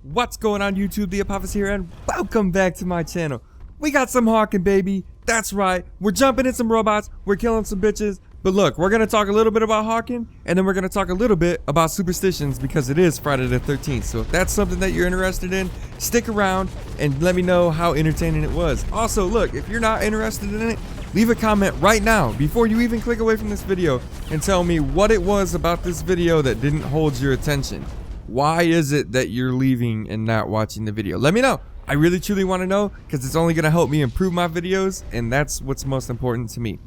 What's going on YouTube? The Apophis here, and welcome back to my channel. We got some Hawken, baby. That's right. We're jumping in some robots. We're killing some bitches. But look, we're going to talk a little bit about Hawken, and then we're going to talk a little bit about Superstitions because it is Friday the 13th. So if that's something that you're interested in, stick around and let me know how entertaining it was. Also, look, if you're not interested in it, leave a comment right now before you even click away from this video and tell me what it was about this video that didn't hold your attention. Why is it that you're leaving and not watching the video? Let me know. I really truly want to know because it's only going to help me improve my videos, and that's what's most important to me.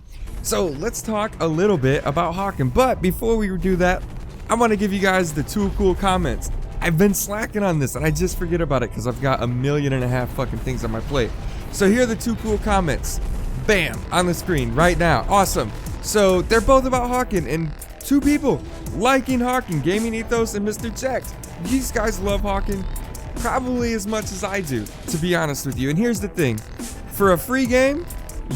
So let's talk a little bit about Hawken. But before we do that, I want to give you guys the 2 cool comments. I've been slacking on this and I just forget about it because I've got 1.5 million fucking things on my plate. So here are the 2 cool comments. Bam, on the screen right now. Awesome. So they're both about Hawken, and 2 people liking Hawken, Gaming Ethos and Mr. Jax. These guys love Hawken probably as much as I do, to be honest with you. And here's the thing, for a free game,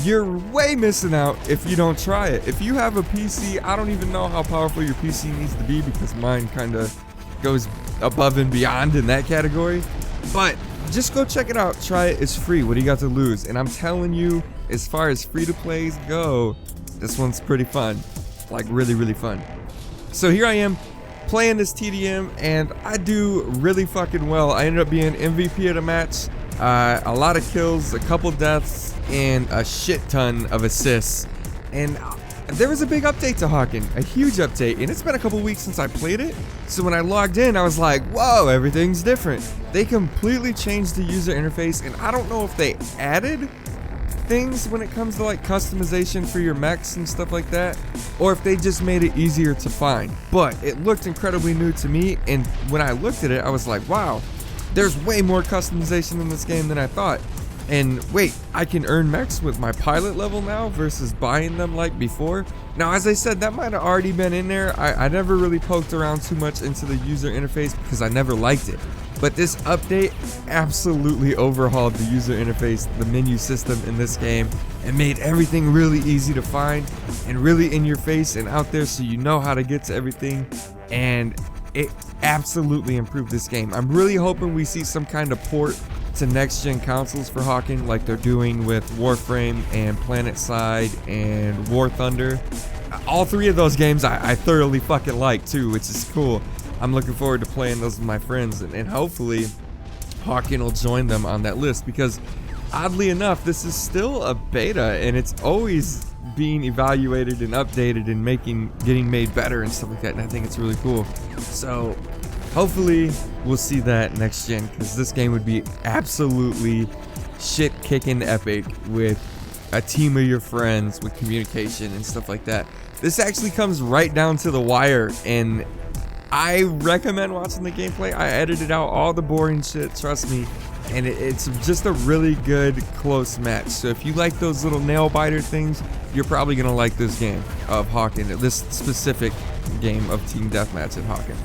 you're way missing out if you don't try it. If you have a PC, I don't even know how powerful your PC needs to be because mine kind of goes above and beyond in that category. But just go check it out, try it, it's free. What do you got to lose? And I'm telling you, as far as free-to-plays go, this one's pretty fun. Like really fun. So here I am playing this TDM and I do really fucking well. I ended up being MVP of the match, a lot of kills, a couple deaths, and a shit ton of assists. And there was a big update to Hawken, a huge update, and it's been a couple weeks since I played it. So when I logged in, I was like, whoa, everything's different. They completely changed the user interface, and I don't know if they added things when it comes to like customization for your mechs and stuff like that, or if they just made it easier to find. But it looked incredibly new to me, and when I looked at it, I was like, wow, there's way more customization in this game than I thought. And wait, I can earn mechs with my pilot level now versus buying them like before. Now, as I said, that might have already been in there. I never really poked around too much into the user interface because I never liked it. But this update absolutely overhauled the user interface, the menu system in this game, and made everything really easy to find and really in your face and out there so you know how to get to everything. And it absolutely improved this game. I'm really hoping we see some kind of port to next gen consoles for Hawken like they're doing with Warframe and PlanetSide and War Thunder. All 3 of those games I thoroughly fucking like too, which is cool. I'm looking forward to playing those with my friends, and hopefully Hawken will join them on that list because oddly enough, this is still a beta and it's always being evaluated and updated and getting made better and stuff like that, and I think it's really cool. So hopefully we'll see that next gen because this game would be absolutely shit kicking epic with a team of your friends with communication and stuff like that. This actually comes right down to the wire, and I recommend watching the gameplay. I edited out all the boring shit, trust me, and it's just a really good close match. So if you like those little nail biter things, you're probably gonna like this game of Hawken, this specific game of team deathmatch at Hawken.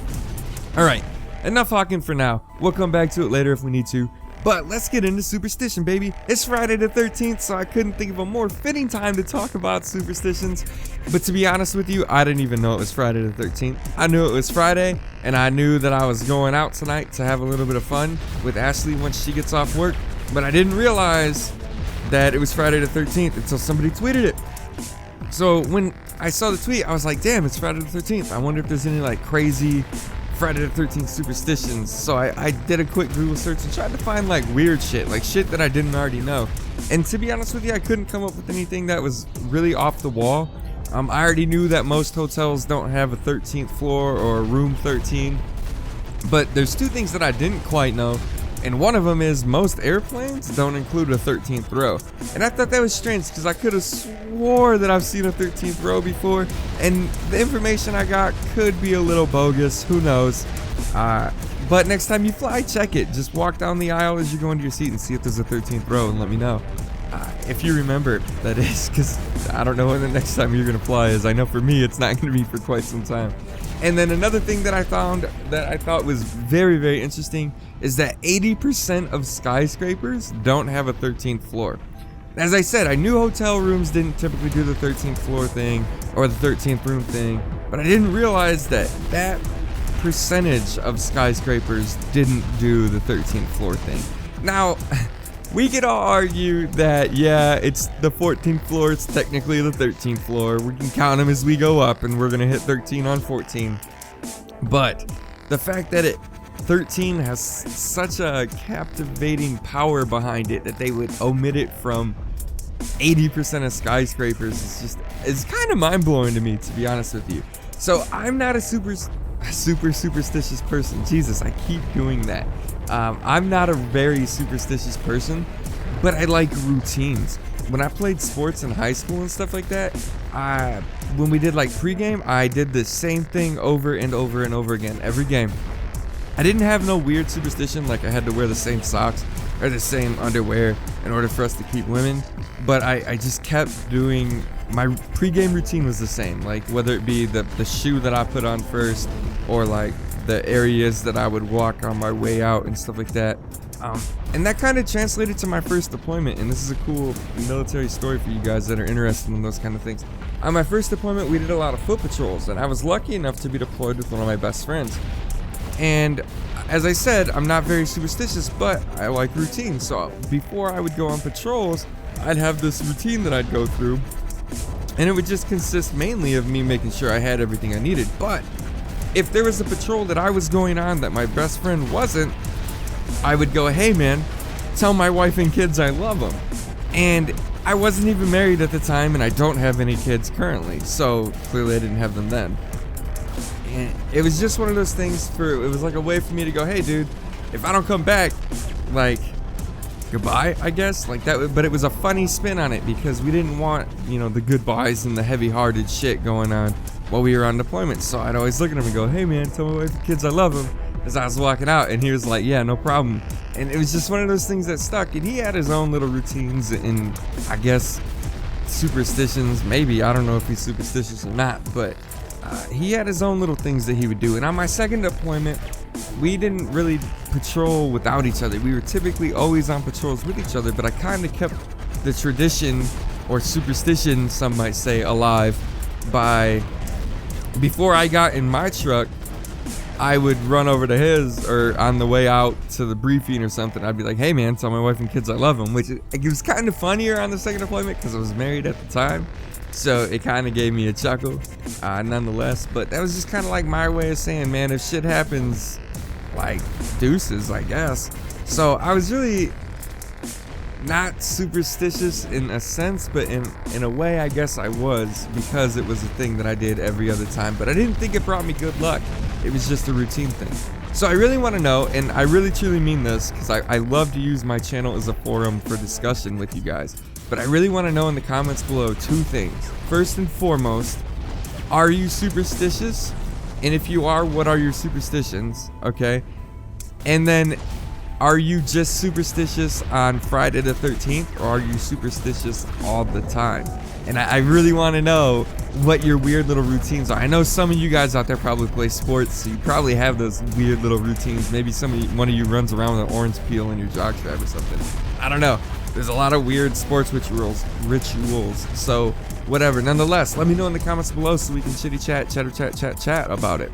Alright, enough Hawken for now. We'll come back to it later if we need to. But let's get into Superstition, baby. It's Friday the 13th, so I couldn't think of a more fitting time to talk about Superstitions. But to be honest with you, I didn't even know it was Friday the 13th. I knew it was Friday, and I knew that I was going out tonight to have a little bit of fun with Ashley once she gets off work. But I didn't realize that it was Friday the 13th until somebody tweeted it. So when I saw the tweet, I was like, damn, it's Friday the 13th. I wonder if there's any like crazy Friday the 13th superstitions. So I did a quick Google search and tried to find like weird shit, like shit that I didn't already know. And to be honest with you, I couldn't come up with anything that was really off the wall. I already knew that most hotels don't have a 13th floor or a room 13. But there's 2 things that I didn't quite know. And one of them is most airplanes don't include a 13th row. And I thought that was strange because I could have swore that I've seen a 13th row before. And the information I got could be a little bogus, who knows. But next time you fly, check it. Just walk down the aisle as you go into your seat and see if there's a 13th row and let me know. If you remember, that is, because I don't know when the next time you're going to fly is. I know for me it's not going to be for quite some time. And then another thing that I found that I thought was very interesting is that 80% of skyscrapers don't have a 13th floor. As I said, I knew hotel rooms didn't typically do the 13th floor thing or the 13th room thing, but I didn't realize that percentage of skyscrapers didn't do the 13th floor thing? Now, we could all argue that, yeah, it's the 14th floor, it's technically the 13th floor. We can count them as we go up, and we're going to hit 13 on 14. But the fact that 13 has such a captivating power behind it that they would omit it from 80% of skyscrapers is kind of mind-blowing to me, to be honest with you. So I'm not a super superstitious person. Jesus, I keep doing that. I'm not a very superstitious person, but I like routines. When I played sports in high school and stuff like that, when we did like pregame, I did the same thing over and over and over again every game. I didn't have no weird superstition like I had to wear the same socks or the same underwear in order for us to keep women, but I just kept doing, my pregame routine was the same, like whether it be the shoe that I put on first or like the areas that I would walk on my way out and stuff like that. And that kind of translated to my first deployment, and this is a cool military story for you guys that are interested in those kind of things. On my first deployment, we did a lot of foot patrols, and I was lucky enough to be deployed with one of my best friends. And as I said, I'm not very superstitious, but I like routines. So before I would go on patrols, I'd have this routine that I'd go through, and it would just consist mainly of me making sure I had everything I needed. But if there was a patrol that I was going on that my best friend wasn't, I would go, hey man, tell my wife and kids I love them. And I wasn't even married at the time, and I don't have any kids currently, so clearly I didn't have them then. And it was just one of those things it was like a way for me to go, hey dude, if I don't come back, like, goodbye, I guess, like that. But it was a funny spin on it because we didn't want, you know, the goodbyes and the heavy-hearted shit going on while we were on deployment. So I'd always look at him and go, hey man, tell my wife and kids I love them, as I was walking out. And he was like, yeah, no problem. And it was just one of those things that stuck. And he had his own little routines and I guess superstitions, maybe. I don't know if he's superstitious or not, but he had his own little things that he would do. And on my second deployment, we didn't really patrol without each other. We were typically always on patrols with each other, but I kind of kept the tradition, or superstition some might say, alive by, before I got in my truck, I would run over to his, or on the way out to the briefing or something, I'd be like, hey man, tell my wife and kids I love them, which it was kind of funnier on the second deployment because I was married at the time. So it kind of gave me a chuckle, nonetheless. But that was just kind of like my way of saying, man, if shit happens, like, deuces, I guess. So I was really not superstitious in a sense, but in a way, I guess I was, because it was a thing that I did every other time. But I didn't think it brought me good luck. It was just a routine thing. So I really want to know, and I really truly mean this, because I love to use my channel as a forum for discussion with you guys. But I really want to know in the comments below two things. First and foremost, are you superstitious? And if you are, what are your superstitions? Okay. And then, are you just superstitious on Friday the 13th, or are you superstitious all the time? And I really want to know what your weird little routines are. I know some of you guys out there probably play sports, so you probably have those weird little routines. Maybe one of you runs around with an orange peel in your jockstrap or something. I don't know. There's a lot of weird sports rituals. So whatever. Nonetheless, let me know in the comments below so we can chitty chat about it.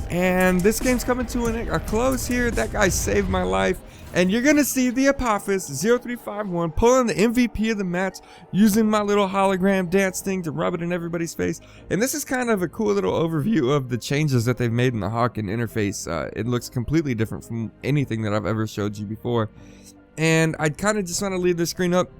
And this game's coming to a close here. That guy saved my life. And you're going to see the Apophis 0351 pulling the MVP of the match using my little hologram dance thing to rub it in everybody's face. And this is kind of a cool little overview of the changes that they've made in the Hawken interface. It looks completely different from anything that I've ever showed you before. And I kind of just want to leave the screen up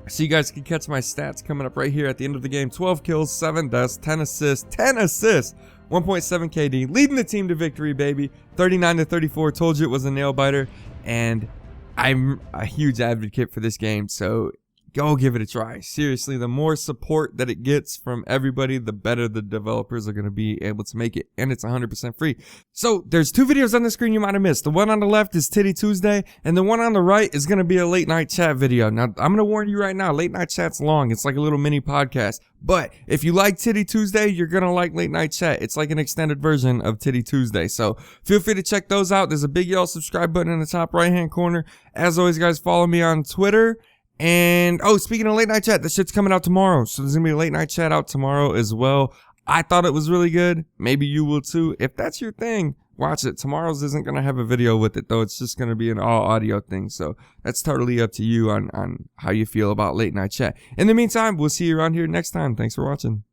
so you guys can catch my stats coming up right here at the end of the game. 12 kills, 7 deaths, 10 assists, 1.7 KD, leading the team to victory, baby. 39-34, told you it was a nail biter. And I'm a huge advocate for this game, so go give it a try. Seriously, the more support that it gets from everybody, the better the developers are going to be able to make it, and it's 100% free. So there's two videos on the screen you might have missed. The one on the left is Titty Tuesday, and the one on the right is going to be a late night chat video. Now, I'm going to warn you right now, late night chat's long. It's like a little mini podcast. But if you like Titty Tuesday, you're going to like late night chat. It's like an extended version of Titty Tuesday. So feel free to check those out. There's a big yellow subscribe button in the top right hand corner. As always, guys, follow me on Twitter. And, oh, speaking of late night chat, this shit's coming out tomorrow. So there's going to be a late night chat out tomorrow as well. I thought it was really good. Maybe you will too. If that's your thing, watch it. Tomorrow's isn't going to have a video with it, though. It's just going to be an all audio thing. So that's totally up to you on how you feel about late night chat. In the meantime, we'll see you around here next time. Thanks for watching.